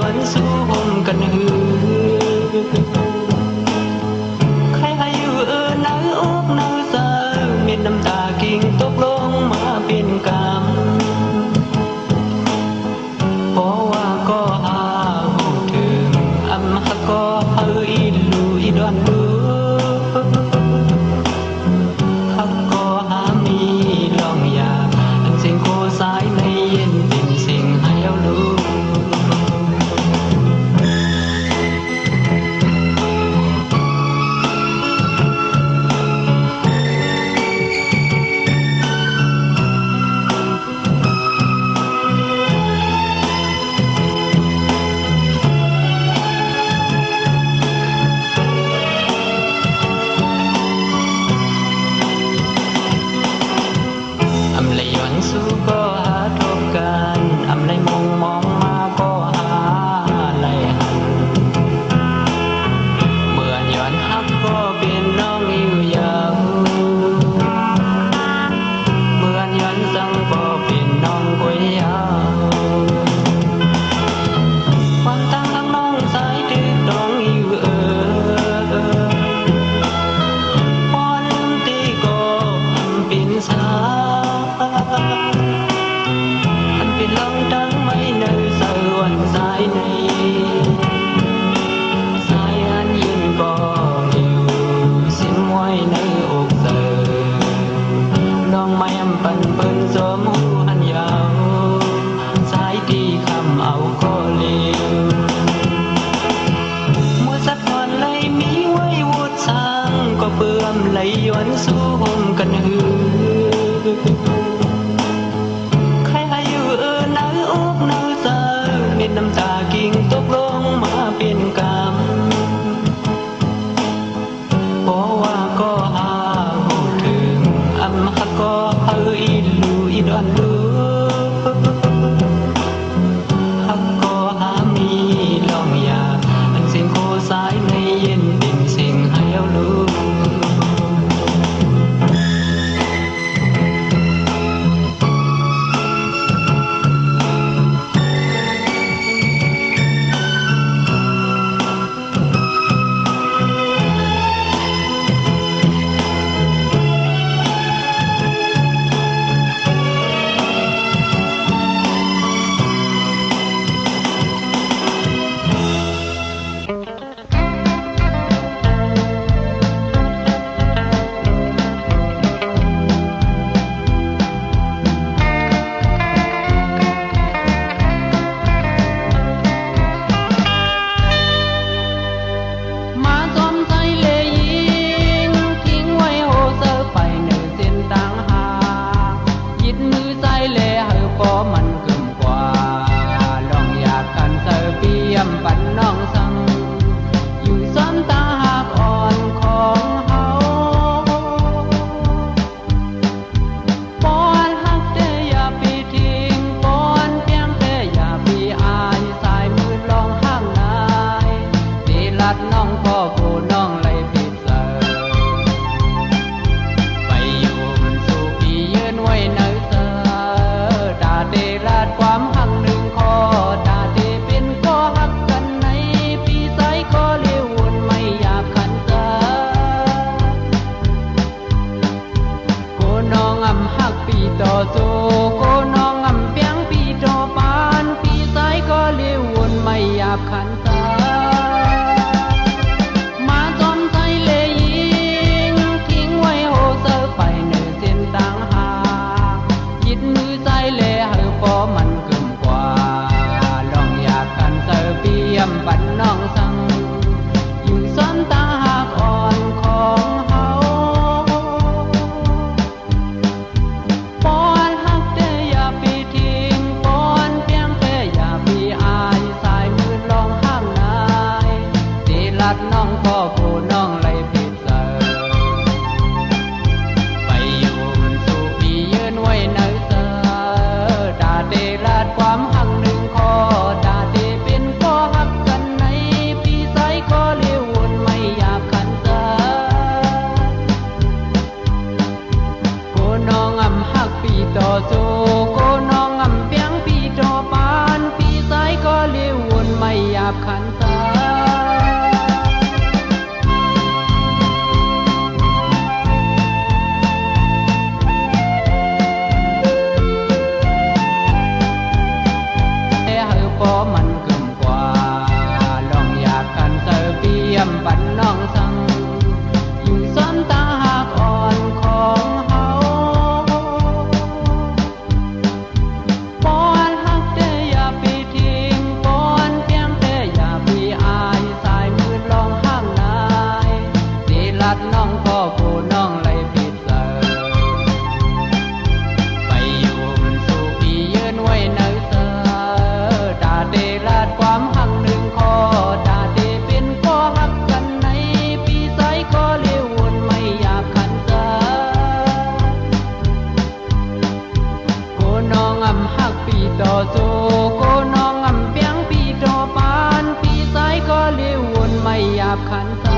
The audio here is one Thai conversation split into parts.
วันสู้ห่มกันหือใครให้อยู่เนื้ออกเนื้อเสือเม็ดน้ำตากิ่งตกลงมาเป็นกำเพราะว่าก็หาหูถึงอำหักก็เฮาอีลูอีดอนลูหักก็หามีลองอยากอันสิ่งโคสายในเย็นเป็นสิ่งให้เรารู้อำเลยย้อนสู้ก็หาทบกันอำเลยมองมาก็หาไหลหันเมื่อย้อนฮักก็เป็นน้องอยู่ยาวเมื่อย้อนสังก็เป็นน้องกวยยาวความตั้งข้างน้องสายตึกน้องอยู่พอลืมตีก็เป็นสาอันเป็นลองตั้งไม่ในสวรรค์สายในสายอันยืนก็อยู่สิ้นไว้ในอกเธอลองไม่อำปันเปิ้นสมหูอันยาวสายที่คำเอาก็เลี้ยวมัวสักวันเลยมีไว้วุดสร้างก็เบื่อมเลยย้อนสู้ห่มกันหือเม็ดน้ำตากิ่งตกลงมาเป็นกำเพราะว่าก็หาหูถึงอำหักก็เฮาอีลูอีดอนลูหักก็หามีลองอยากอันสิ่งโคสายในเย็นเป็นสิ่งให้เรารู้ปันน้องสังอยู่ซ้ำตาหากอ่อนของเฮาปอนหักแต่อย่าปีทิ้งปอนเพียงแต่อย่าปีอายสายมือลองห้ามนายตีลัดน้องพ่อผู้น้องเลยผิดเสอไปอยู่มันสู่พี่ยืนไว้ในเสอดาเดลัดความหักหนึ่งคอดาเดเป็นก็หักก็เลี้ยววนไม่อยากขันตาโกน้องอำหักปีต่อโซโกน้องอำเปียงปีต่อปานปีสายก็เลี้ยววนไม่อยากขันตามาจอมใจเลยยิงทิ้งไว้โหเซอไปเนื้อเส้นต่างหากคิดมือใจเลยเฮอพอมันเกินกว่าลองอยากขันเซอเปียมปันน้องสังซ้ำตาหากอ่อนของเฮาปอนหักแต่อย่าปีทิ้งปอนเพียงแต่อย่าปีอายสายมือลองห้ามนายตีลัดน้องพ่อผู้น้องเลยผิดเสอไปอยู่มันสู่พี่ยืนไว้ในเสอดาเดลัดความหักหนึ่งคอดาเดเป็นก็หักกันในปีสายก็เลี้ยวอยากขันตาโกน้องอำหักปีต่อโซโกน้องอำเปียงปีต่อปานปีสายก็เลี้ยววนไม่ บขันษามันกึ่มกว่าลองอยากกันเจอเปี่ยมปันน้องสังอยู่ซ้อนตาหากอ่อนของเฮาปอนหักแต่อย่าไปทิ้งปอนเพียงแต่อย่าไปอายสายมือลองห้ามนายสิลัดน้องก็ผู้น้องเลยผิดเลยไปอยู่สู่พี่ยืนไว้ในเธอเดลาดความหักหนึ่งคอดาเดเป็นข้อหักกันในปีสายก็เลี้ยววนไม่อยากขันษาโกน้องอำหักปีต่อโซโกน้องอำเปียงปีต่อปานปีสายก็เลี้ยววนไม่อยากขันษา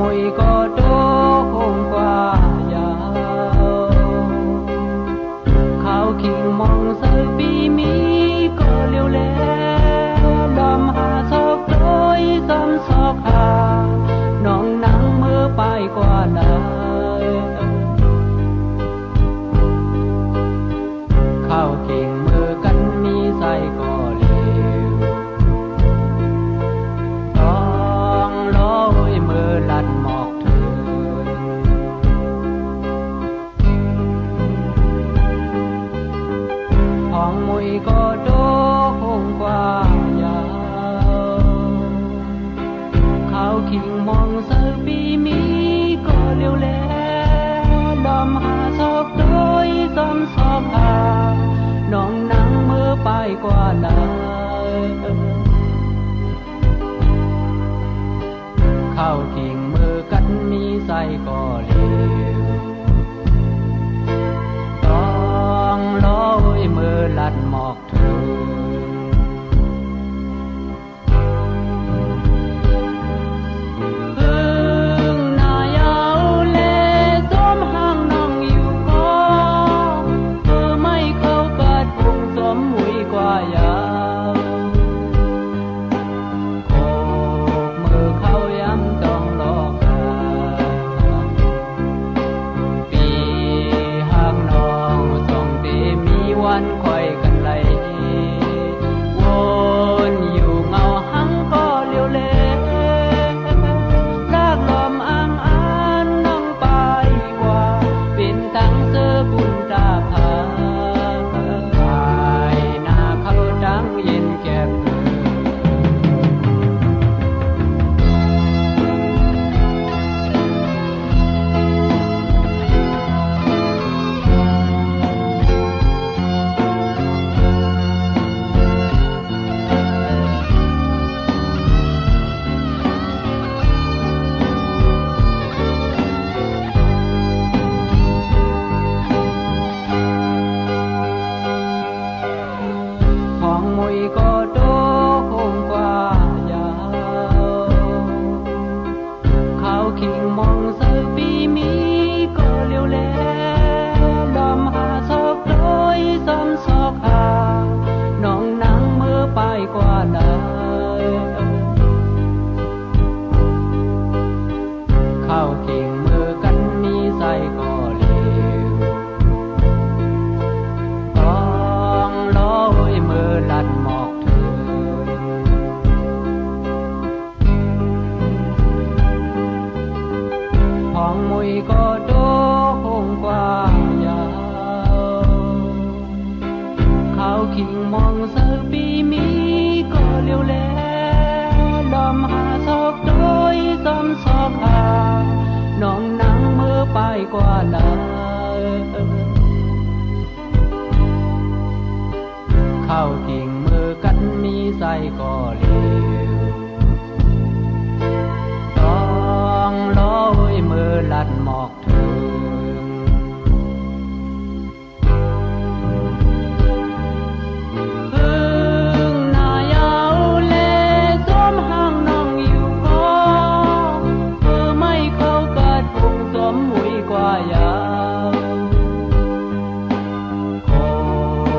มวยก็โตคงกว่ายาวเขาขิงมองเสือปีมีก็เลี้ยวแลดำหาซอกโดยซ้ำซอกหาน้องนังเมื่อไปกว่าลายเขาขิงมือกันมีใส่ก็เลี้ยวต้องลอยมือลัดหมอกเธอห้องมวยก็โตคงกว่ายาวเขาขิงมองเสือปีมีก็เลี้ยวแลดำหาซอกโดยซ้ำซอกหาน้องนังเมื่อไปกว่าลายเข้ากิ่งมือกันมีใส่ก็เลี้ยวต้องลอยมือลัดหมอกเธอพึ่งหน้ายาวเลสวมห้างน้องอยู่ก็เธอไม่เข้ากัดพุงสวมหุยกว่ายาวโคกมือเข้าย้ำต้องรอกาปีห้างน้องส่งตีมีวันคอยกันไหลวนอยู่เงาหังก็เลี้ยวเลลากลมอ่างอ่านน้องไปกว่าเป็นตั้งเสือบุญตาพาไปหน้าเขาดังเย็นแก็บของมวยก็โตคงกว่ายาวเขาขิงมองเสือปีมีก็เลี้ยวแลดำหาซอกโดยซ้ำซอกหาน้องนังเมื่อไปกว่าลายเข้ากิ่งมือกันมีใส่ก็เลี้ยวต้องลอยมือลัดหมอกเธอห้องมวยก็โตคงกว่ายาวเขาขิงมองเสือปีมีก็เลี้ยวแลดำหาซอกโดยซ้ำซอกหาน้องนังเมื่อไปกว่าลายเข้ากิ่งมือกันมีใส่ก็เลี้ยวต้องลอยมือลัดหมอกเธอพึ่งหน้ายาวเลสวมห้างน้องอยู่ก็เธอไม่เข้ากัดพุงสวมหุยกว่ายาวโค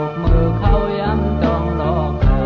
กมือเข้าย้ำต้องรอกา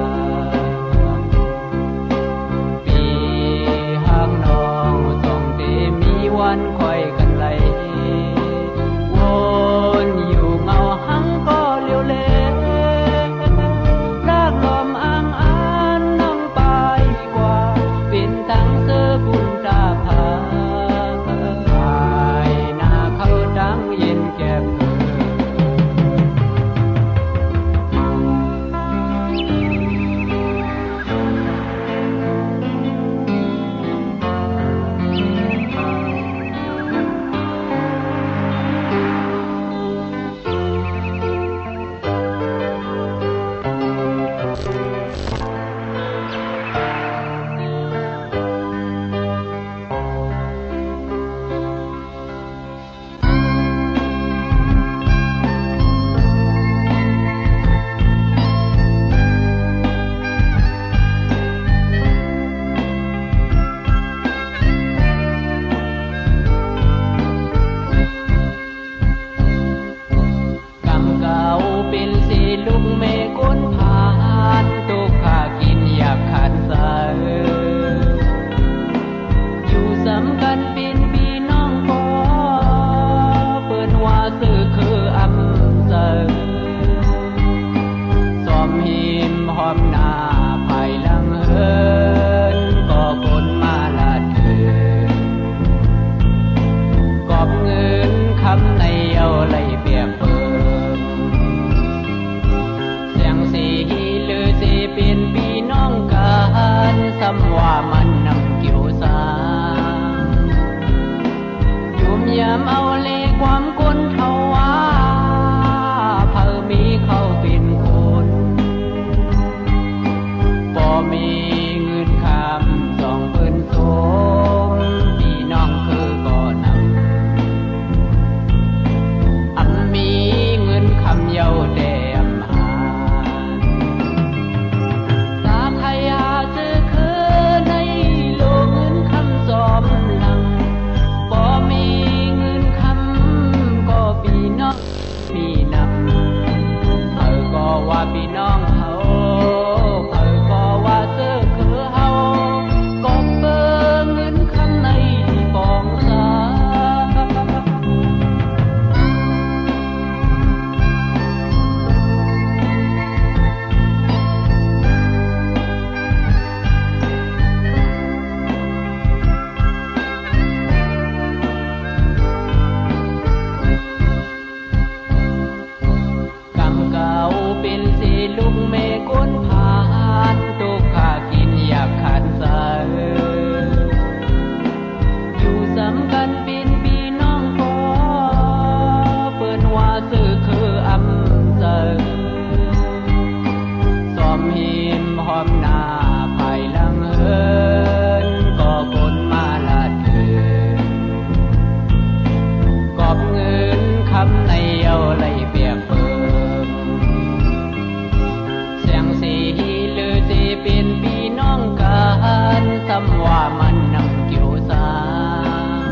นนังเกี่ยวสา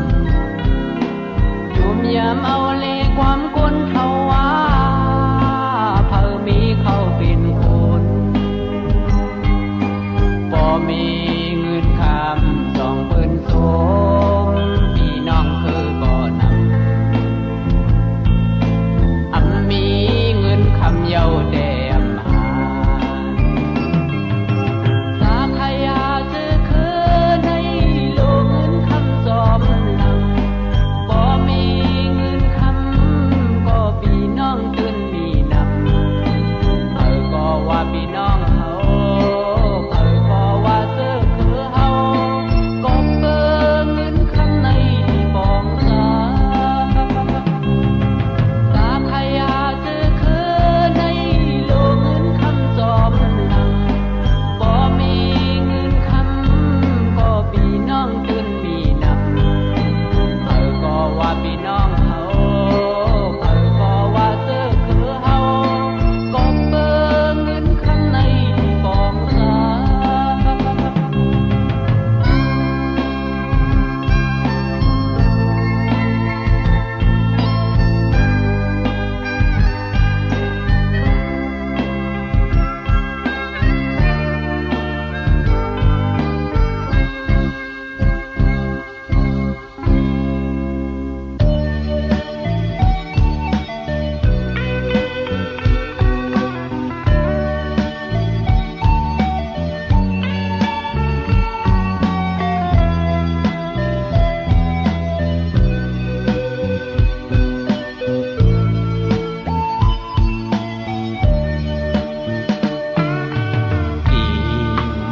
งจุ่มยามเอาเลความคนเขาว่าเพิ่มีเขาเป็นคนบ่มีเงินคำสองเพิ่นสมพี่น้องคือก่อนำมีเงินคำเยาแดมหาสาขยาซื้อคือในโลกเงินคำสอมหลังบ่มีเงินคำก็พี่น้องตื่นมีนำก็ว่าพี่น้องเขาก็ว่าซื้อคือเฮาก็เบิ่งเงินคำในปองสาสาขยาซื้อคือในโลกเงินคำสอมหลังบ่มีเงินคำก็พี่น้องตื่นมีนำก็ว่าพี่น้องเขาก็ว่าซื้อคือเฮาก็เบิ่งเงินคำในปองสา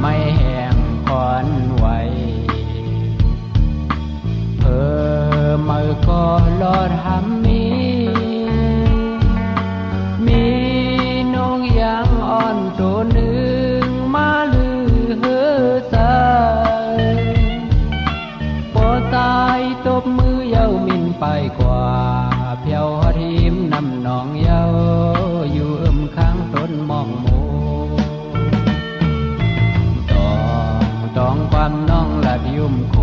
ไม่แห้งคอนไหวมือก็ลอดหำมีนงยางอ่อนตัวหนึ่งมาลือเฮือใจปอตายตบมือเย้ามินไปกว่าเพียวทีมนำน้องเย้าอยู่ข้างต้นมองโมต้องความน้องละยุ่มโค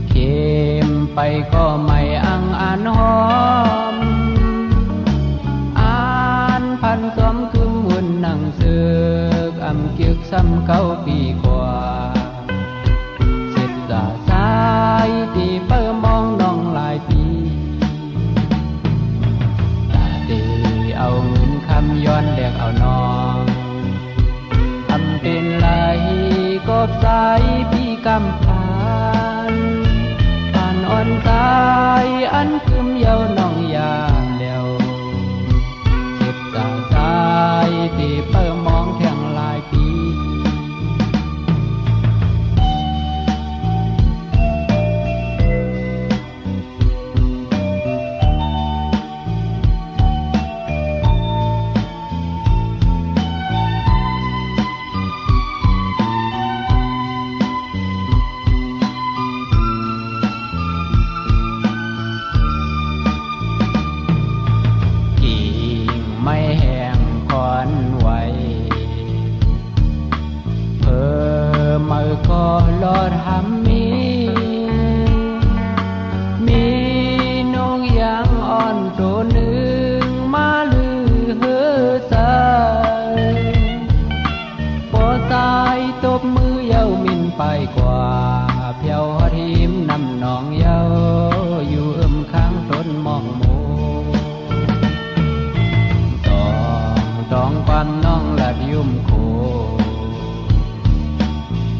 เข็มไปก็ไม่อังอ่านหอมอ่านพันสมคือมุ่นนั่งเสือกอำเกียกซ้ำเก้าปีกว่าเสร็จสาสายที่เปิ่มองน้องหลายปีตาดีเอาเงินคำย้อนแดกเอาน้องเป็นไหลกบสายพี่กำพานผ่านอ่อนตายอันคืมเยาน้องยาแล้วเจ็บสาสายที่เปิ่มองแทงหลายปีไม่แห้งคอนไหวมือก็ลอดหำมีนงยางอ่อนตัวหนึ่งมาลือเฮือใจปอตายตบมือเย้ามินไปกว่าเพียวทีมนำน้องเย้าอยู่ข้างต้นมองโมต้องความน้องละยุ่มโค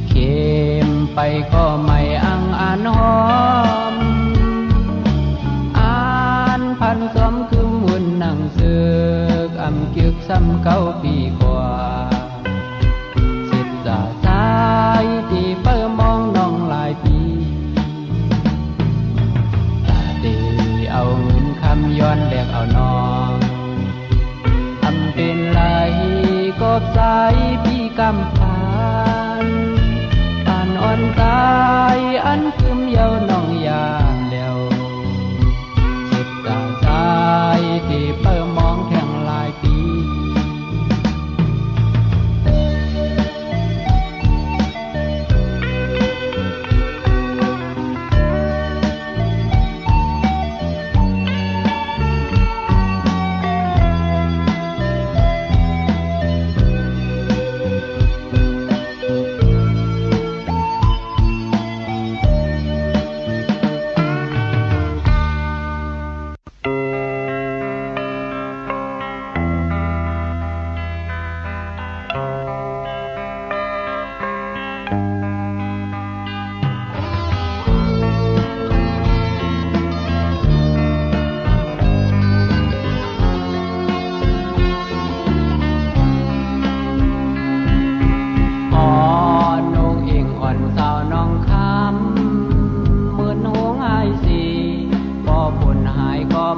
เข็มไปก็ไม่อังอ่านหอมอ่านพันสมคือมุ่นนั่งเสือกอำเกียกซ้ำเก้าปีกว่าเสร็จสาสายที่เปิ่มองน้องหลายปีตาดีเอาเงินคำย้อนแดกเอาน้องเป็นไหลกบสายพี่กำพานผ่านอ่อนตายอันคืมเยาน้องยาแล้วเจ็บสาสายที่เปิ่มองแทงหลายปี เ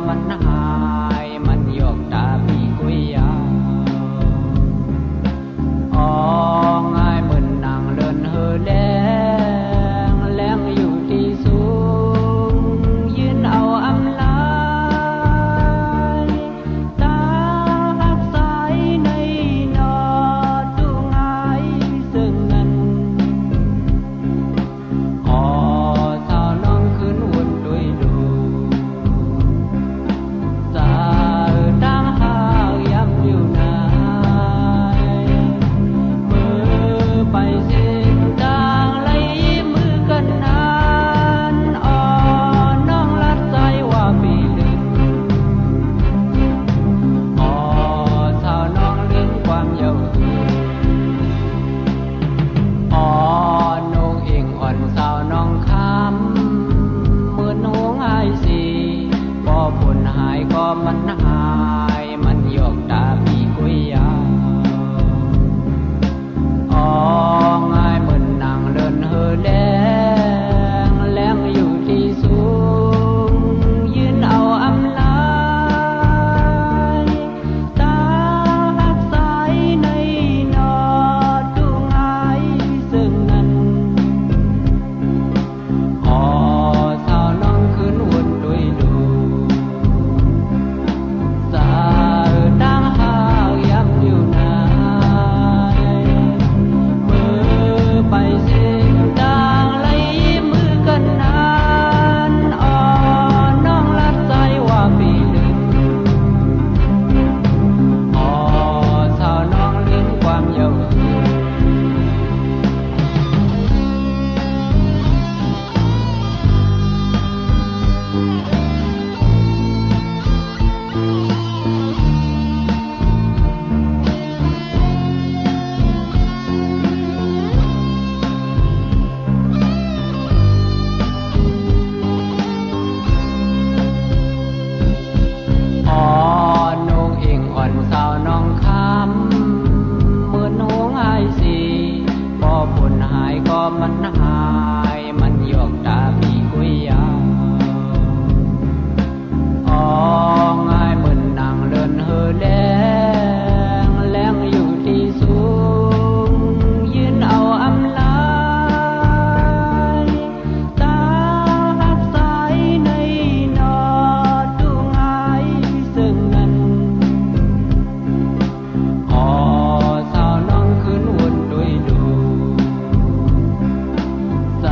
มันหายมันยกตาพี่กุยยาอ๋อง่ายเหมือนนางเลินเฮอแลงอยู่ที่สูงยืนเอาอำลายตาหักสายในนอดูง่ายซึ่งนั้นอ๋อสาวน้องขึ้นวุ่นด้วยดูมันหายมันยกตาพี่กุยยาอ๋อง่ายเหมือนนางเลินเฮอแลงอยู่ที่สูงยืนเอาอำลายตาหักสายในนอดูง่ายซึ่งนั้นอ๋อสาวน้องขึ้นวุ่นด้วยดูมันหายมันยกตาพี่กุยยาอ๋อง่ายเหมือนนางเลินเฮอแลงอยู่ที่สูงยืนเอาอำลายตาหักสายในนอดูง่ายซึ่งนั้นอ๋อสาวน้องขึ้นวุ่นด้วยดูส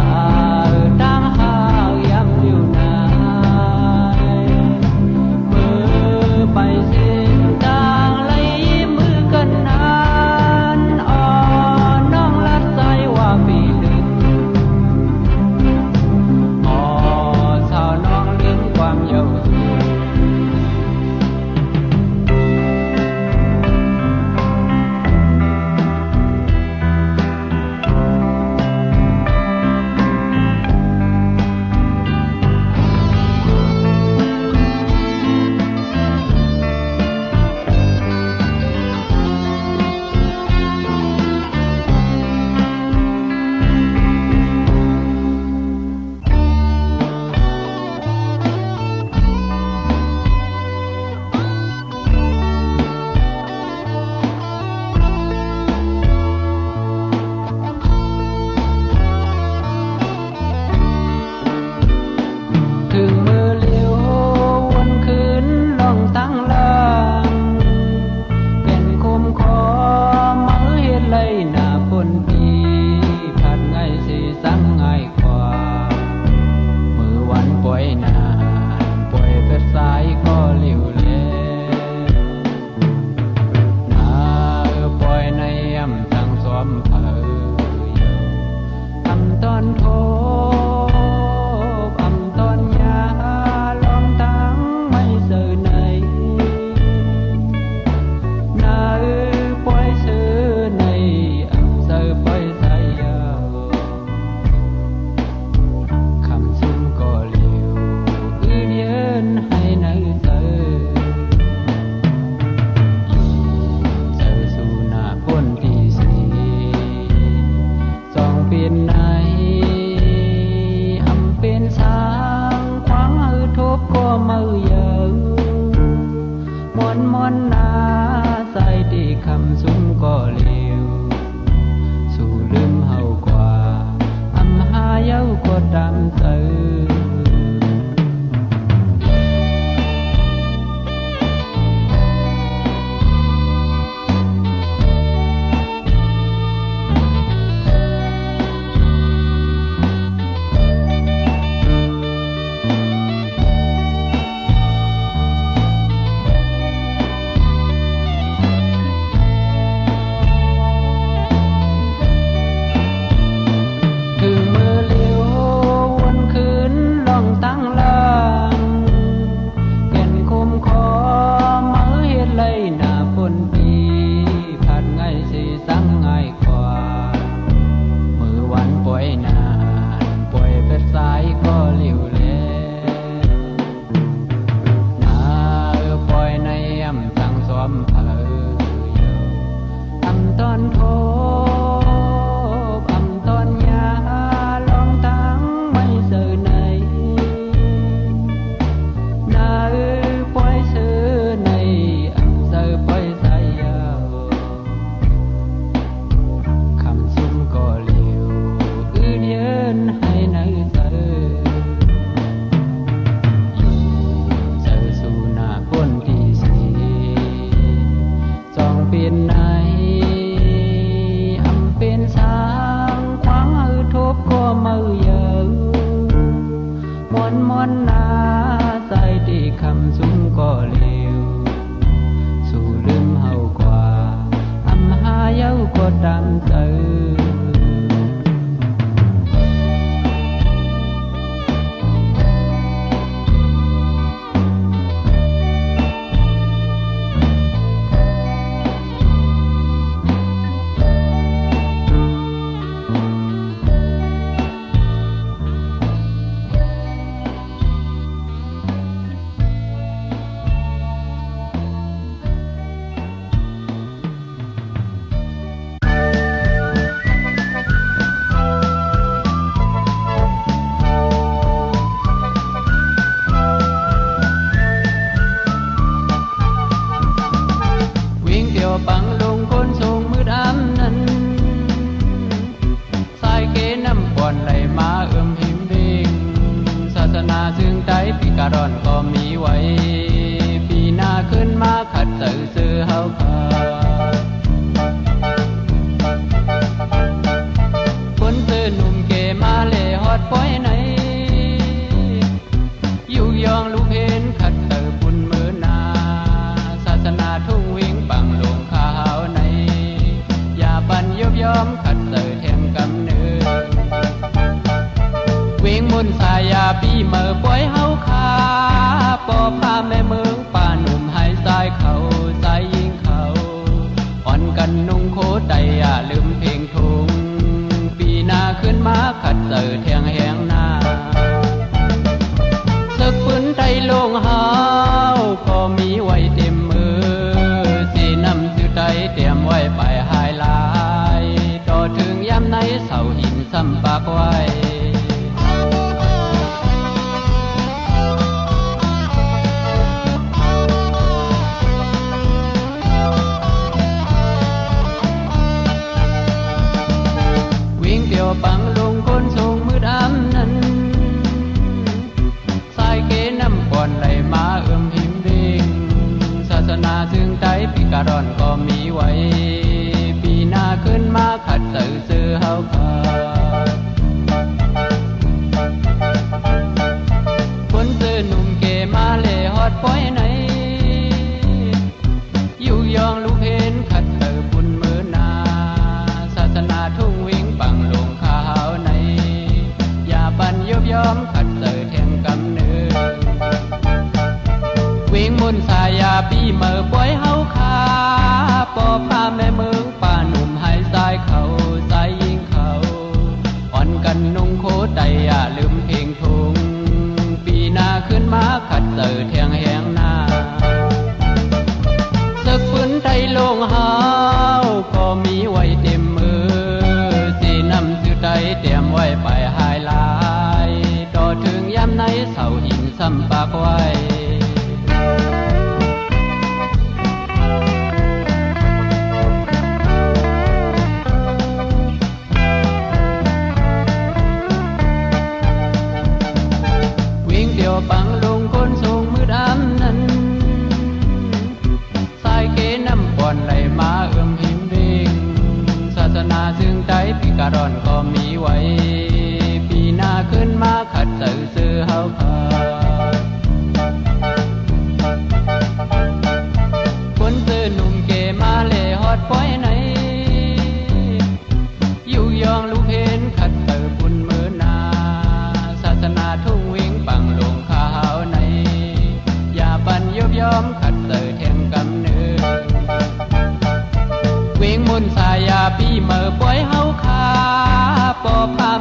ดำตื้อ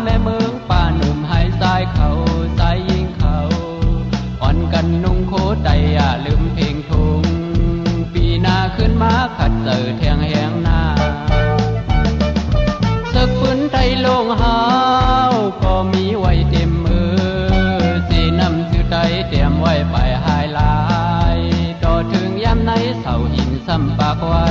แม่เมืองป่าหนุ่มให้สายเขาสายยิงเขาอ่อนกันนุ่งโคไตอย่าลืมเพลงทุงปีหน้าขึ้นมาขัดเจอแทงแหงหน้าศึกปืนไทยลงหาวก็มีไว้เต็มมือสีน้ำชื่อไทยเตรียมไว้ไปหายลายต่อถึงยามในเสาหินซ้ำปากไว้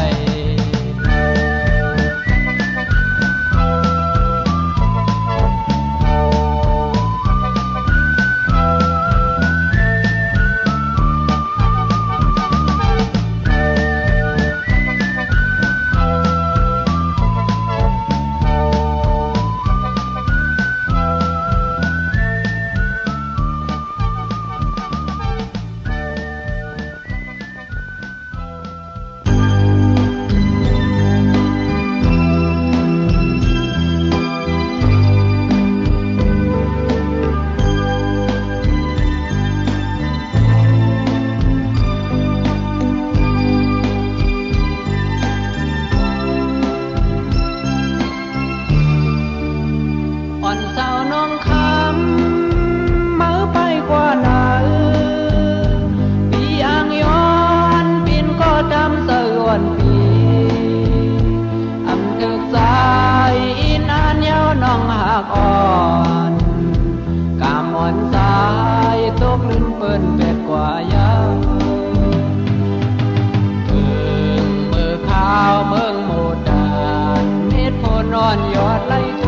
ยอดไล่โท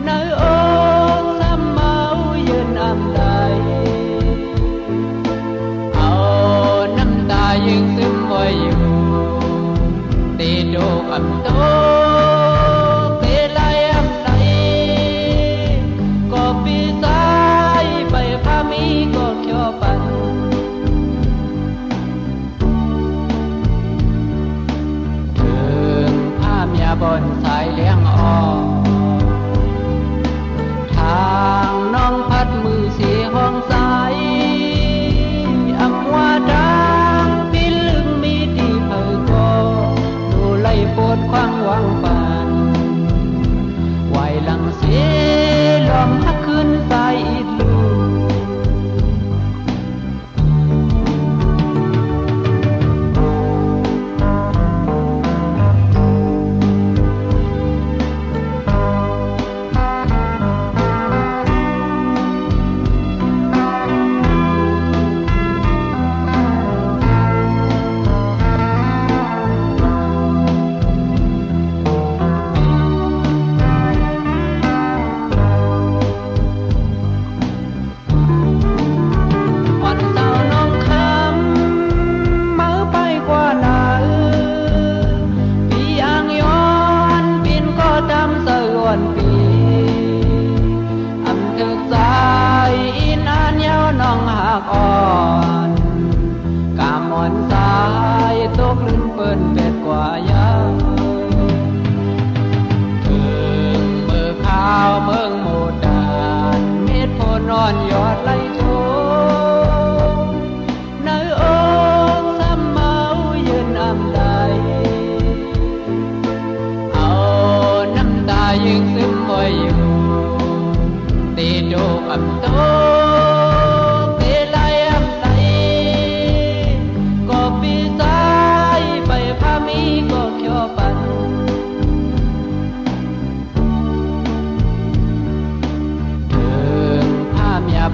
ในอกซ้ำเมายืนอำใดเอาน้ำตายิงซึมไว้อยู่ตีโดกอำโตเตไลอำใดก็ปีสายไปพามีก็เขียวปันบนสายเลี้ยงออกทางน้องพัดมือสีห้องสายอำว่าดังพิลึงมีที่เผยก็ดูไล่ปวดควางวังปันไหวหลังเสียลมพักขึ้นสายอีดลูอ่อนกามอนสายตกลื่นเปิ้นเป็ดกว่ายาวถึงมือข้าวเมืองโมดานเม็ดโพนอนยอดไล่โทในอกซ้ำเมายืนอำใดเอาน้ำตายิงซึมไว้อยู่ตีโดกอำโต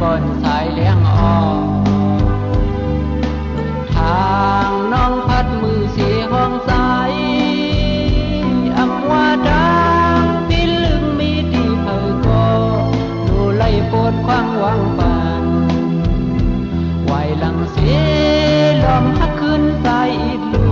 บนสายเลี้ยงออกทางน้องพัดมือสีห้องสายอำว่าดังพิลึงมีที่เผยก็ดูไล่ปวดควางวังปันไหวหลังเสียลมพักขึ้นสายอีดลู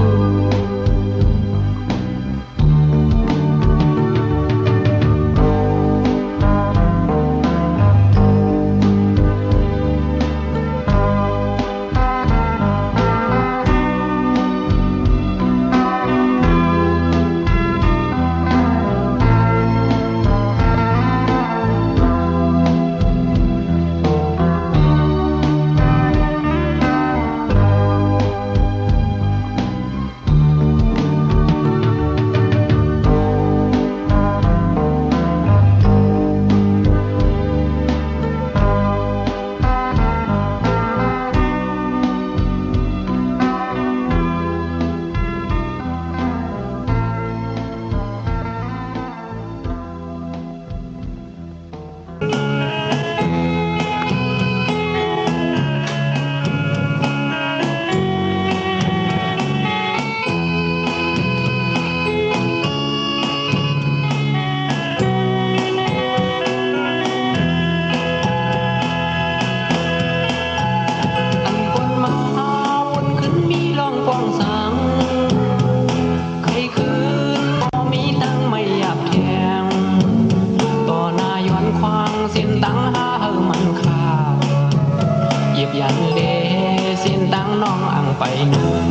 หนึ่ง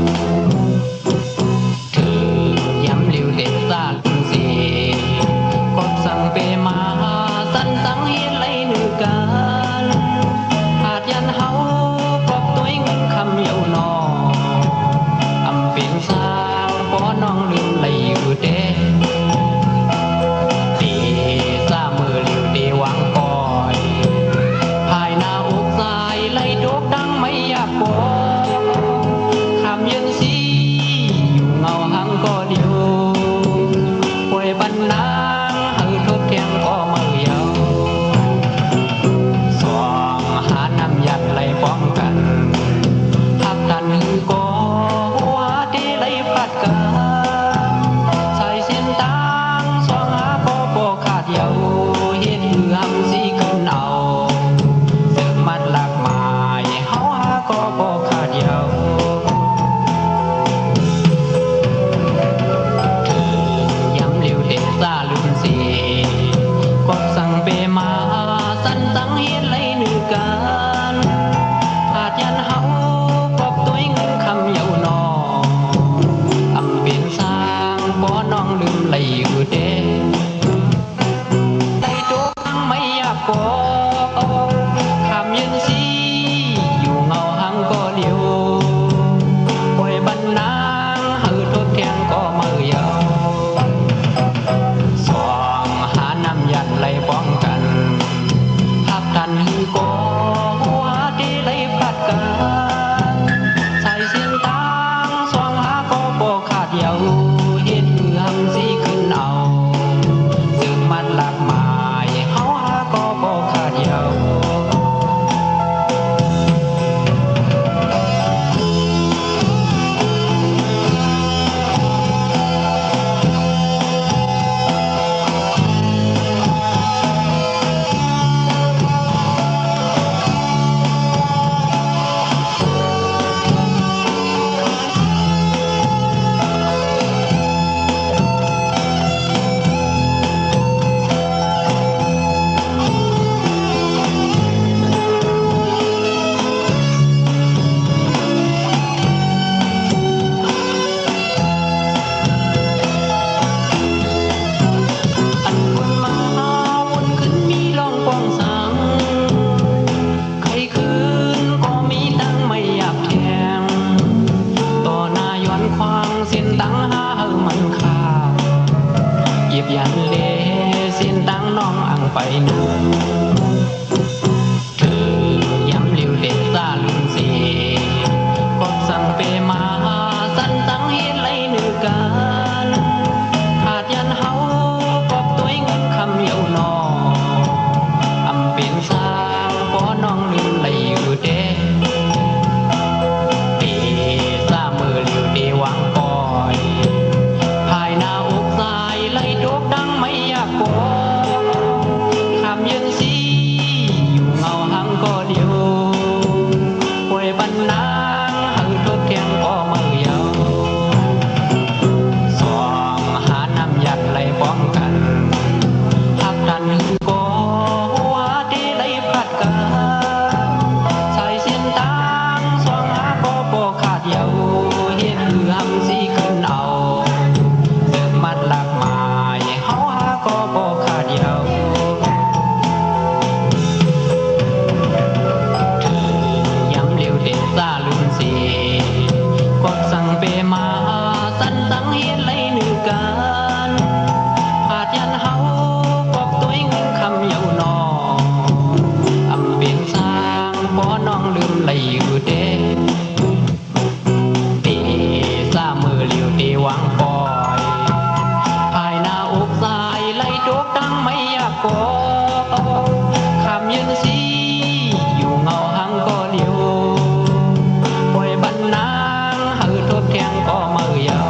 ถึงย้ำลิวเด็กซาลุนสีก็สั่งเปมาสั้นสังเฮ็ดไรหนึ่งกันอาจยันเฮาก็ตัวเงินคำเยาวนออำเป็นสร้างพอน้องลืมไหลอยู่เด้ดีซามือลิวดีวางก่อยภายหน้าอกสายไหลโดกดังไม่อยากบอกคำยังสีอยู่เงาหังก็เดียวป่วยบันนางหือทบเทียงก็มือเยาสองหาน้ำยัดไหลป้องกันทักกันหือก็หัวที่ไหลพัดกันใส่เส้นตางสองหาก็บอกขาดเยาเห็นหือหำสีขึ้นเอาเสือมัดหลักหมายเฮาหาก็บอกขาดเยาย้ำเร็วเด็กซาลุนสีก็สั่งเปมาสั้นสังเฮ็ดไรหนึ่งกันอาจยันเฮาก็ตัวเงินคำเยาวนออำเป็นสร้างบ่น้องลืมไหลอยู่เด้ไหลโดกไม่อยากบอกคำยังสีอยู่เงาหังก็เดียวปล่อยบันนางหือทดแทงก็มือเยาสองหาน้ำยันไหลป้องกันทักทันหือก็หัวที่ไหลพัดกันใส่เส้นตางสองหาก็บอกขาดเยาเห็นหือหำสีขึ้นเอาซึ่งมัดหลักหมายเฮาหาก็บอกขาดเยาอันคนมาวนขึ้นมีลองปองสังใครคืนก็มีตังไม่อยากแทงต่อหน้าย้อนควางเส้นตังหาเฮามันขาดหยิบยันเลเส้นตังน้องอังไปหนึ่งถึงย้ำลิวเด็กซาลุนสีก็สั่งเปมาสั้นสังเฮ็ดไรหนึ่งกันอาจยันเฮาก็ตัวเงินคำเยาวนออำเป็นสร้างพอน้องลืมไหลอยู่เด้ดีซามือลิวดีวางก่อยภายหน้าอกสายไหลโดกดังไม่อยากบอกคำยังสีอยู่เงาหังก็เดียวป่วยบันนางหือทบเทียงก็มือเยาสองหาน้ำยัดไหลป้องกันทักทันหือก็หัวที่ไหลพัดกันใส่เส้นตางสองหาก็บอกขาดเยาเห็นหือหำสีขึ้นเอาเสือมัดหลักหมายเฮาหาก็บอกขาดเยาถึงย้ำเร็วเด็กซาลุนสีก็สั่งเปมาสั้นสังเฮ็ดไรหนึ่งกันอาจยันเฮาก็ตัวเงินคำเยาวนออำเป็นสร้างบ่น้องลืมไหลอยู่เด้ดีซามือลิวดีวางก่อยภายหน้าอกสายไหลโดกดังไม่อยากบอกคำยังสีอยู่เงาหังก็เดียวป่วยบันนางหือทบเทียงก็มือเยา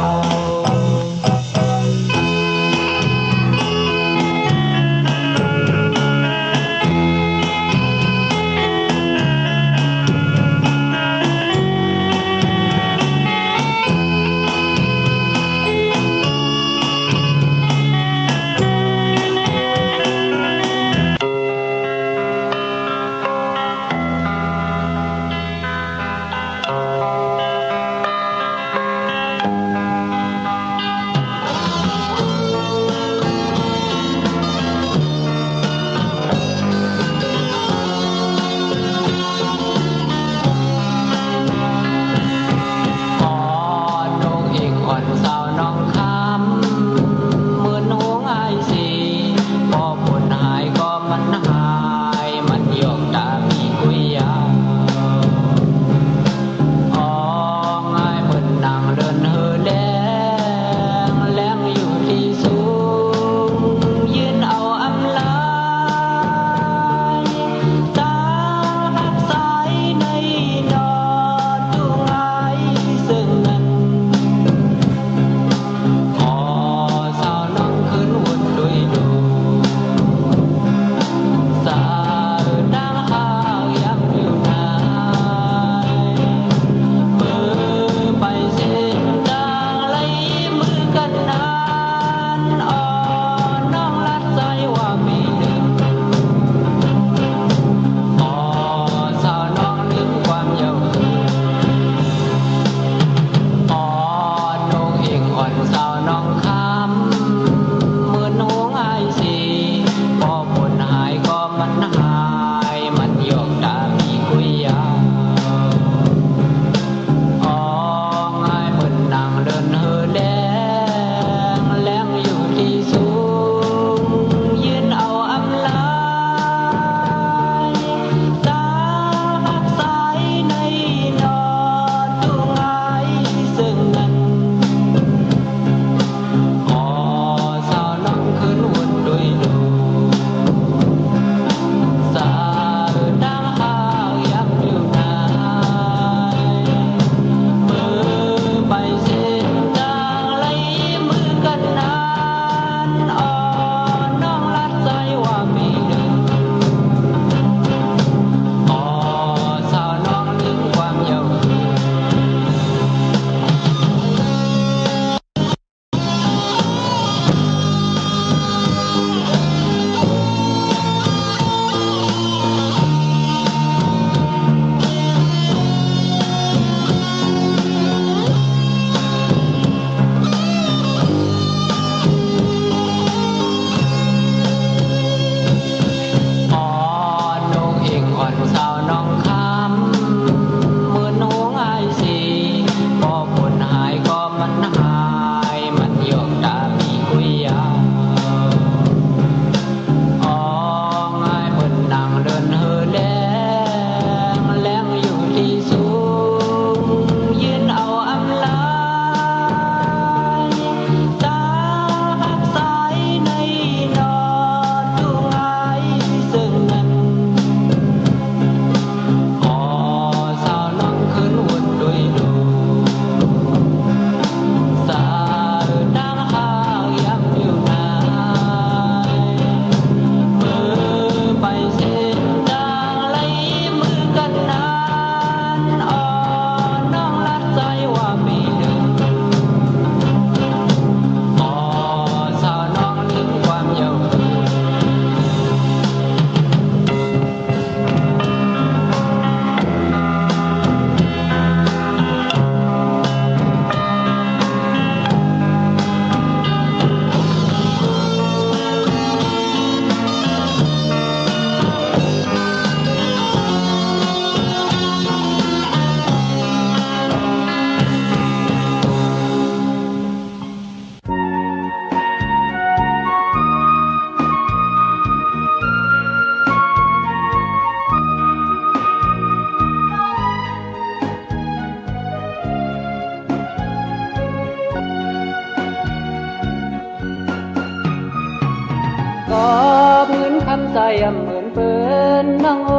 ใส่เหมือนเปิ้นนางโอ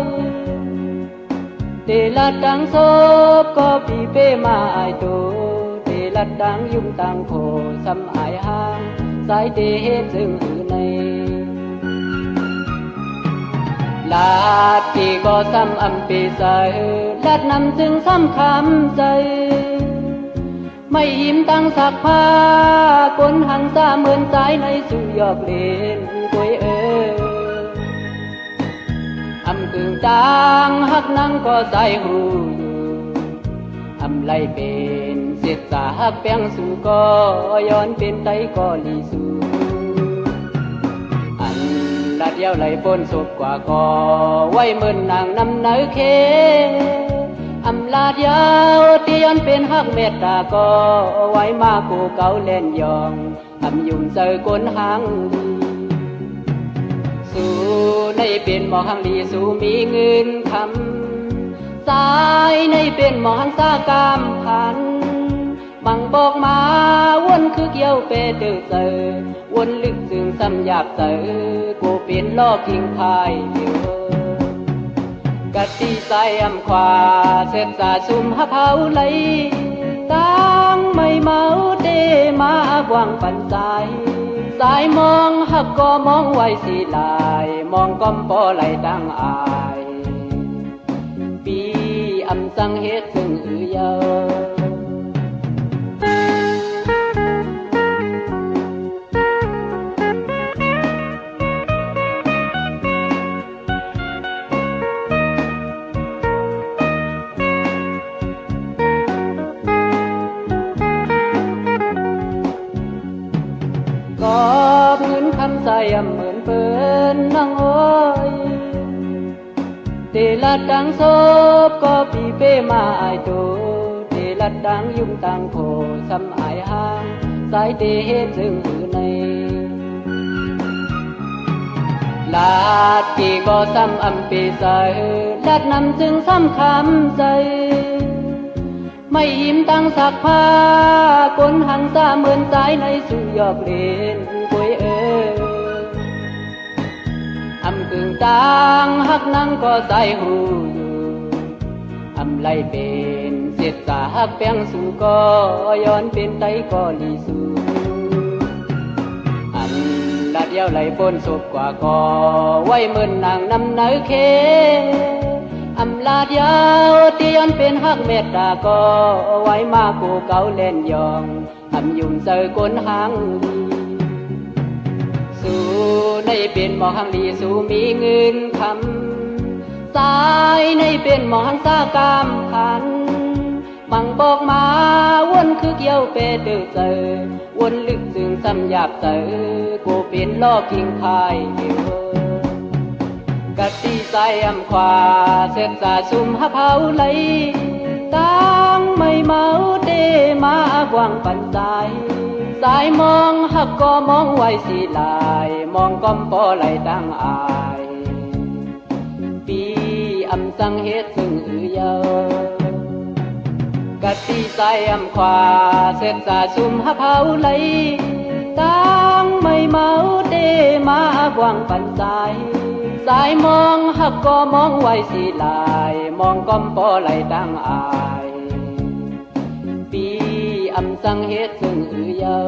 ยเตลัดดังโซบก็ปีเป้มาอายโตเตลัดดังยุ่งตังโคซ้ำอายห่างสายเตเฮ็ดซึ่งในลาดที่ก็ซ้ำอำปีใสลาดนำจึงซ้ำคำใจไม่ยิ้มตั้งสักผ้าคนหันซาเหมือนสายในสู่ยอกเล่นกวยอำกึ่งจางหักนังก็ใส่หูอยู่อำไล่เป็นเสียดสาหักแป้งสู่ก็ย้อนเป็นไตก็ลีสู่อันลาดเดียวไหลปนศพกว่าก็ไว้เหมือนนางนำเนยเคอำลาดยาวที่ย้อนเป็นหักเมตตาก็ไว้มากูเก่าเล่นยองอำยุ่งเจอคนหางดีสู่ในเป็นหมอหังดีสู่มีเงินคำสายในเป็นหมอหังสากามพันบังบอกมาวนคือเกี่ยวเปเดือเจอวนลึกจึงซ้ำหยาบเจอกูเป็นล่อกิ่งพายเดียวกะตีใส่อำควาเสร็จสาซุ่มหะเผาไหลตั้งไม่เมาเตมากว่างปันสายสายมองหักก็มองไว้สีลายมองก้มปอไหลดังอายปีอำสังเฮ็ดซึ่งเยาเงินคำใส่เหมือนเปิ้นนางโอยเตลัดดังโซบก็ปีเป้มาอายโตเตลัดดังยุ่งตังโคซ้ำอายห่างสายเตเฮ็ดซึ่งในลาดกี่ก็ซ้ำอำปีใสลาดนำจึงซ้ำคำใจไม่ยิ้มตั้งสักผ้าคนหันซาเหมือนสายในสู่ยอกเล่นกวยอำกึ่งจางหักนังก็ใส่หูอยู่อำไล่เป็นเสียดสาหักแป้งสู่ก็ย้อนเป็นไตก็ลีสู่อันลาดเดียวไหลปนศพกว่าก็ไว้เหมือนนางนำเนยเคอำลาดยาวที่ย้อนเป็นหักเมตตาก็ไว้มากูเก่าเล่นยองอำยุ่งเจอคนหางดีสู่ในเป็นหมอหังดีสู่มีเงินคำสายในเป็นหมอหังสากามพันบังบอกมาวนคือเกี่ยวเปเดือเจอวนลึกจึงซ้ำหยาบเจอกูเป็นล่อกิ่งพายเดียวกะตีใส่อำควาเสร็จสาซุ่มหะเผาไหลตั้งไม่เมาเตมากว่างปันสายสายมองหักก็มองไว้สีลายมองก้มปอไหลตั้งอายปีอำสังเฮ็ดซึ่งเยากะตีใส่อำควาเสร็จสาซุ่มหะเผาไหลตั้งไม่เมาเตมากว่างปันสายสายมองหักก็มองไว้สีลายมองก้มปอไหลตั้งอายปีอำสังเฮ็ดซึ่งเยา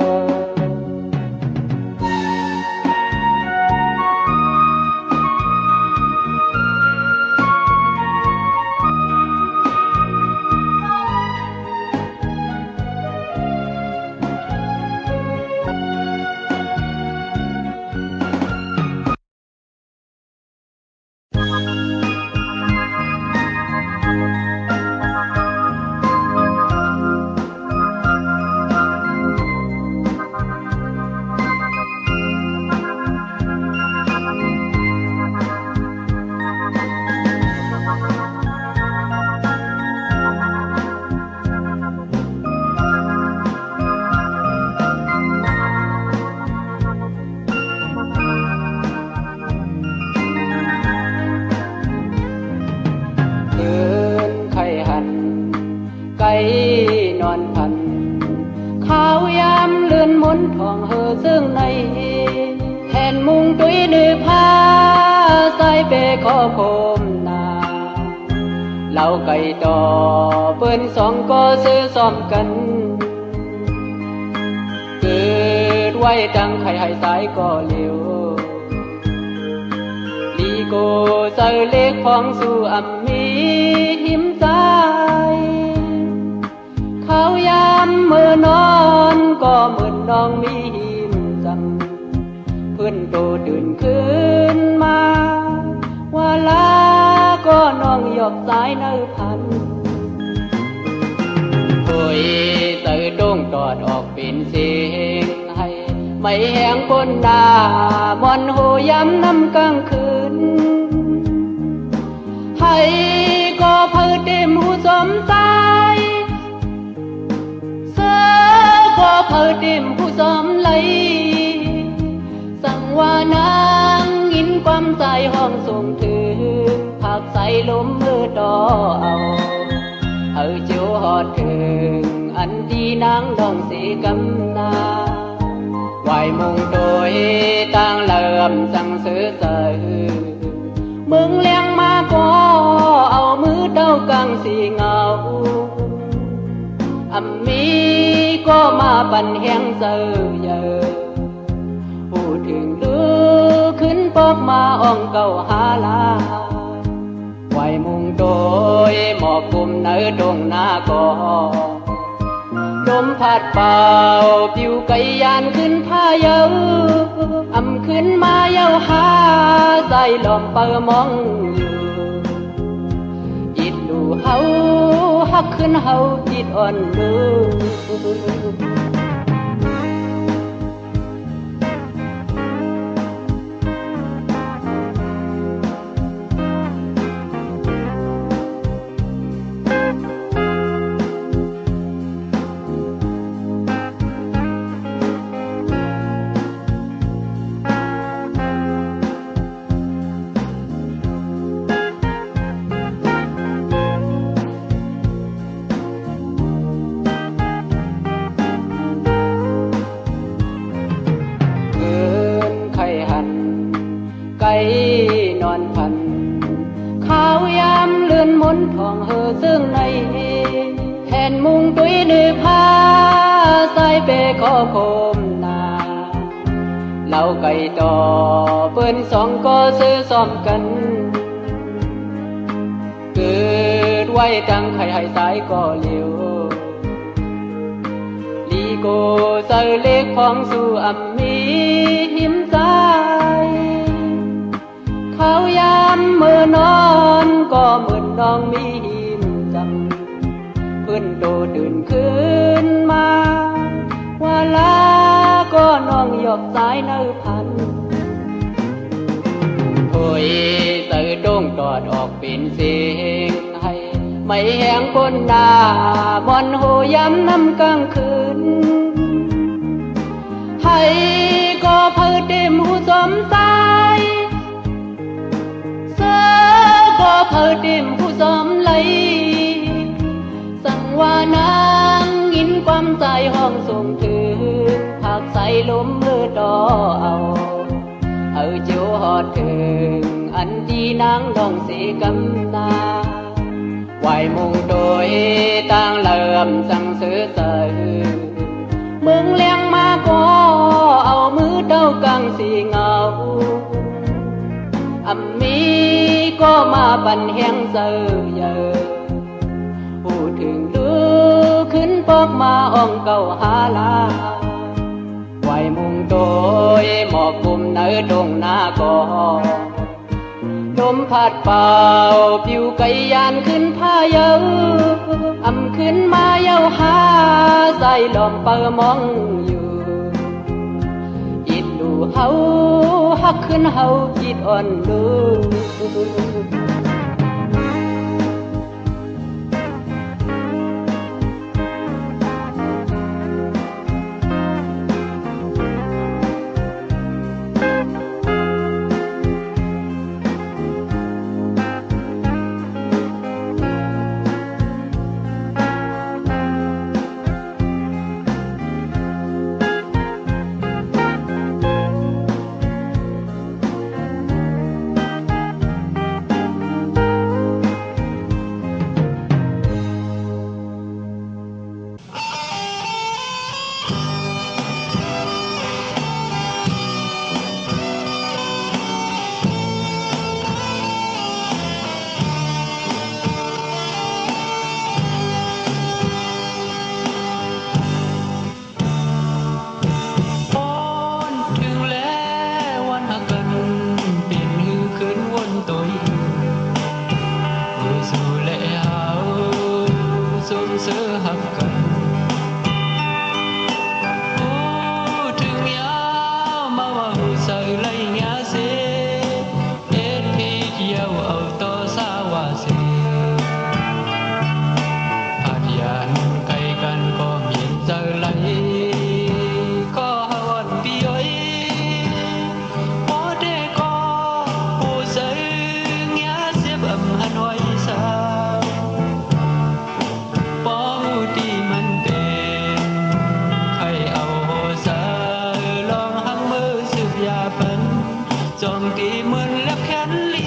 นอนพันขาวยามเลื่อนมนทองเฮอซึ่งในแผ่นมุงตุยนือผ้า เปขอโคมนาเราไก่ต่อเปิ้นสองก็ซื้อซ้อมกันเกิดไว้จังไข่ให้สายก็เร็วลีโกเจอเล็กของสู่อัมมีหิมใจเขายามเมื่อนอนก็เหมือนน้องมีหิมจังเพื่อนโตตื่นขึ้นมาว่าลาก็น้องหยอกสายเนื้อพันโอยเตือดงตอดออกเป็นเสียงให้ไม่แห้งบนหน้ามอนโหย้ำน้ำกลางคืนให้ก็เพื่อเต็มหูสมใจเสือก็เพื่อเต็มหูสมไหลสั่งว่านางยินความใจห้องส่งถึงผักใส่ลมมือต่อเอาเจียวหอดถึงอันที่นางดองสีกำนาไหวมงโดยต่างเริ่มสั่งซื้อใส่มึงเลี้ยงมาก็เอามือเต้ากังสีเงาอัมมีก็มาปั่นแห้งเสือเยอะพูดถึงลือขึ้นปอกมาอ่องเก่าหาลาไหวมุงโดยหมอกกลุ่มเนื้อดงหน้าก็ลมพัดเป่าผิวไก่ยานขึ้นผ้าเยาอำขึ้นมาเยาหาใส่หลอมเปิมองอยู่จิตดูเฮาฮักขึ้นเฮาจิตอ่อนดูไก่นอนพันขาวยามเลื่อนมนทองเฮอซึ่งในแทนมุงตุยนือผ้าใส่เปขอโคมนาเราไก่ต่อเปิ้นสองก็ซื้อซ้อมกันเกิดไว้จังไข่ให้สายก็เร็วลีโกเจอเล็กของสู่อัมมีหิมใจเขายามเมื่อนอนก็เหมือนน้องมีหิมจังเพื่อนโตตื่นขึ้นมาว่าลาก็น้องหยอกสายเนื้อพันโอยเตือดงตอดออกเป็นเสียงให้ไม่แห้งคนหน้ามอนโหย้ำน้ำกลางคืนให้ก็เพื่อเต็มหูสมใจก็เพื่อเต็มผู้สมไหลสั่งว่านางยินความใจห้องส่งถึงผักใส่ลมมือต่อเอาเจียวหอดถึงอันที่นางดองสีกำนาไหวมุงโดยต่างเริ่มสั่งซื้อใส่มึงเลี้ยงมาก็เอามือเต้ากังสีเงาอัมมีก็มาปั่นแห้งเสือเยอะพูดถึงลือขึ้นปอกมาอ่องเก่าหาลาไหวมุงโดยหมอกกลุ่มเนื้อดงหน้าก็ลมพัดเป่าผิวไก่ยานขึ้นผ้าเยาอำขึ้นมาเยาหาใส่หลอมเปิมองอยู่จิตดูเฮาฮักขึ้นเฮาจิตอ่อนดู และแคนลี